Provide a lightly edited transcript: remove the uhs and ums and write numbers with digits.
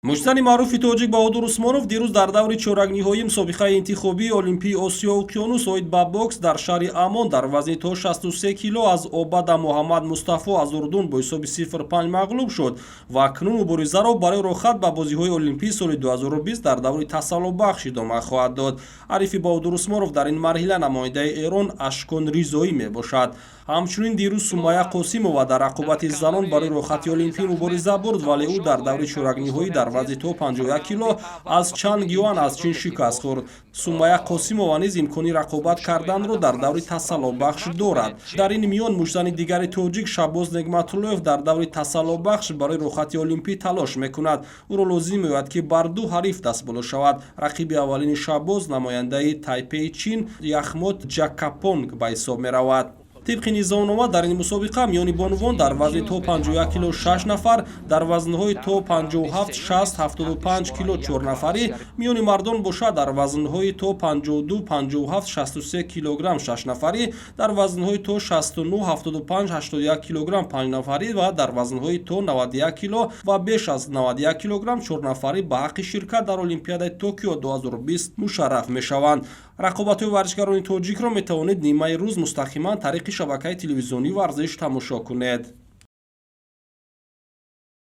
муҷзани маъруфи тоҷик Баҳодур Усмонов дирӯз дар даври чоракниҳоии мусобиқаи интихобии Олимпии Осиё Уқёнус оид ба бокс дар шаҳри Аммон дар вазни то 63 кило аз Обада Муҳаммад Мустафо аз Урдун бо ҳисоби 0-5 мағлуб шуд ва акнун муборизаро барои рохат ба бозиҳои Олимпии соли 2020 дар даври тасаллубахш идома хоҳад дод. Арифи Баҳодур Усмонов дар ин марҳила намояндаи Эрон Ашкон Ризоӣ мебошад. ҳамчунин дирӯз Сумайя Қосимова дар рақобати занон барои рохати Олимпӣ мубориза бурд, вале ӯ дар даври чоракниҳоӣ дар вазни то 51 кило аз Чан Гюан аз чин шикаст хӯрд. Сумайя Қосимова низ имкони рақобат карданро дар даври тасаллубахш дорад. Дар ин миён муҷзани дигари тоҷик Шабоз Негматуллоев дар даври тасаллубахш барои рохати Олимпӣ талош мекунад. ӯро лозим меояд ки бар ду ҳариф дастболо шавад. рақиби аввалини Шабоз намояндаи Тайпеи Чин Яхмот Ҷаккапонг ба ҳисоб меравад. طبق низомнома дар ин мусобиқа миёни бонувон дар вазни то 51 кило 6 нафар, дар вазнҳои то 57, 60, 75 кило 4 нафарӣ, миёни мардон бошад дар вазнҳои то 52, 57, 63 килограмм 6 нафарӣ, дар вазнҳои то 69, 75, 81 килограмм 5 нафарӣ ва дар вазнҳои то 91 кило ва беш аз 91 килограмм 4 нафарӣ ба ҳаққи ширкат дар Олимпиадаи Токио 2020 мушарраф мешаванд. рақобатҳои варзишгарони тоҷикро метавонед нимаи рӯз мустақиман тариқи шабакаи телевизионии варзиш тамошо кунед.